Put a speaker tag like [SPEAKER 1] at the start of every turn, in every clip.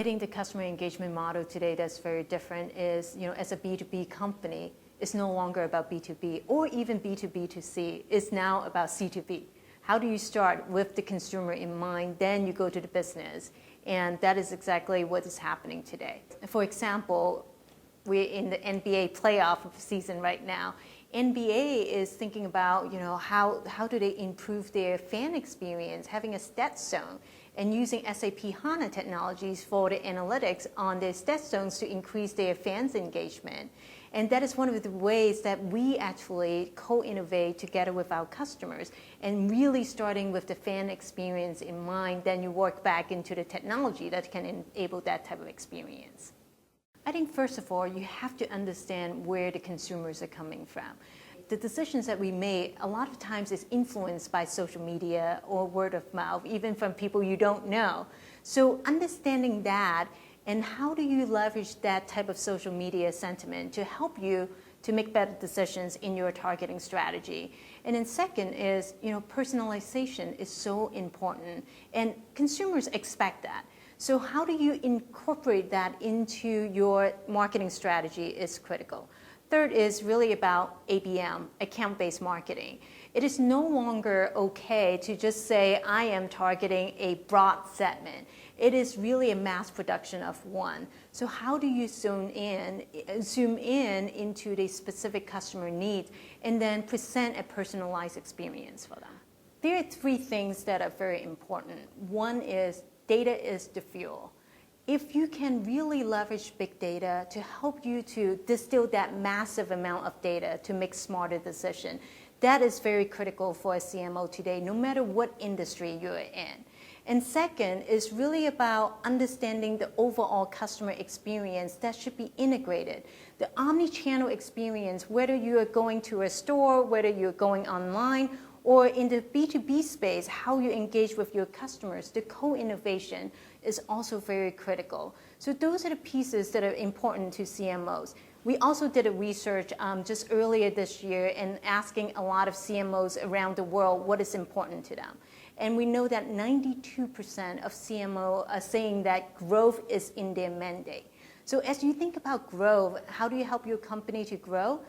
[SPEAKER 1] I think the customer engagement model today that's very different is, as a B2B company, it's no longer about B2B or even B2B2C. It's now about C2B. How do you start with the consumer in mind, then you go to the business? And that is exactly what is happening today. For example, we're in the NBA playoff season right now. NBA is thinking about, how do they improve their fan experience, having a stat zone, and using SAP HANA technologies for the analytics on their stat zones to increase their fans' engagement. And that is one of the ways that we actually co-innovate together with our customers, and really starting with the fan experience in mind, then you work back into the technology that can enable that type of experience. I think first of all, you have to understand where the consumers are coming from. The decisions that we make a lot of times is influenced by social media or word of mouth, even from people you don't know. So understanding that, and how do you leverage that type of social media sentiment to help you to make better decisions in your targeting strategy. And then second is, personalization is so important, and consumers expect that. So how do you incorporate that into your marketing strategy is critical. Third is really about ABM, account-based marketing. It is no longer okay to just say, I am targeting a broad segment. It is really a mass production of one. So how do you zoom in into the specific customer needs and then present a personalized experience for them? There are three things that are very important. One is data is the fuel. If you can really leverage big data to help you to distill that massive amount of data to make smarter decisions, that is very critical for a CMO today, no matter what industry you're in. And second is really about understanding the overall customer experience that should be integrated. The omni-channel experience, whether you are going to a store, whether you're going online, or in the B2B space, how you engage with your customers, the co-innovation is also very critical. So those are the pieces that are important to CMOs. We also did a research just earlier this year and asking a lot of CMOs around the world what is important to them. And we know that 92% of CMO are saying that growth is in their mandate. So as you think about growth, how do you help your company to grow?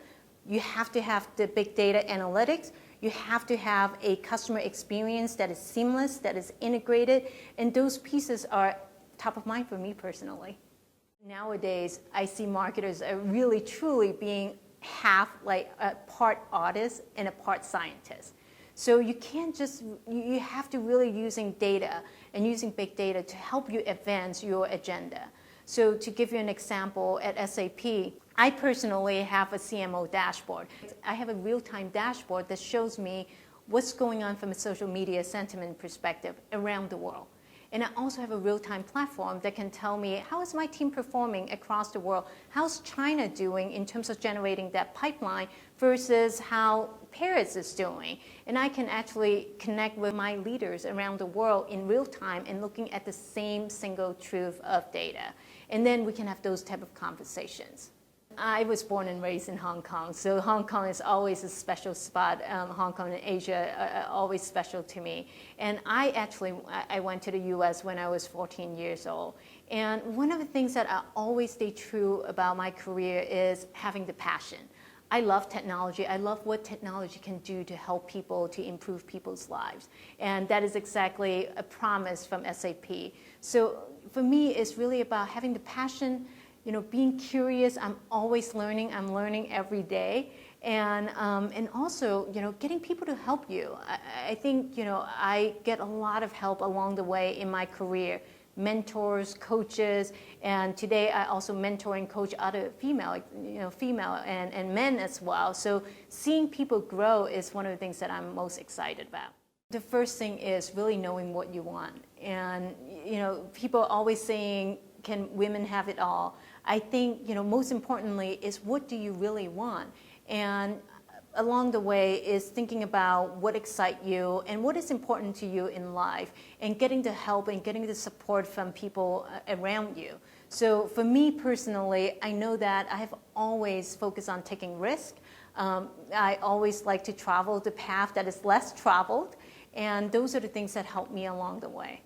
[SPEAKER 1] You have to have the big data analytics. You have to have a customer experience that is seamless, that is integrated, and those pieces are top of mind for me personally. Nowadays, I see marketers are really truly being half like a part artist and a part scientist. So you can't just, you have to really using data and using big data to help you advance your agenda. So to give you an example, at SAP, I personally have a CMO dashboard. I have a real-time dashboard that shows me what's going on from a social media sentiment perspective around the world. And I also have a real-time platform that can tell me, how is my team performing across the world? How's China doing in terms of generating that pipeline versus how Paris is doing? And I can actually connect with my leaders around the world in real time and looking at the same single truth of data. And then we can have those type of conversations. I was born and raised in Hong Kong, so Hong Kong is always a special spot. Hong Kong and Asia are always special to me. And I went to the US when I was 14 years old. And one of the things that I always stay true about my career is having the passion. I love technology. I love what technology can do to help people, to improve people's lives. And that is exactly a promise from SAP. So for me, it's really about having the passion, being curious. I'm always learning. I'm learning every day. And also, getting people to help you. I think, I get a lot of help along the way in my career. Mentors, coaches, and today I also mentor and coach other female and men as well. So seeing people grow is one of the things that I'm most excited about. The first thing is really knowing what you want. And, people are always saying, can women have it all? I think, most importantly is what do you really want? And along the way is thinking about what excites you and what is important to you in life, and getting the help and getting the support from people around you. So for me personally, I know that I have always focused on taking risk. I always like to travel the path that is less traveled, and those are the things that help me along the way.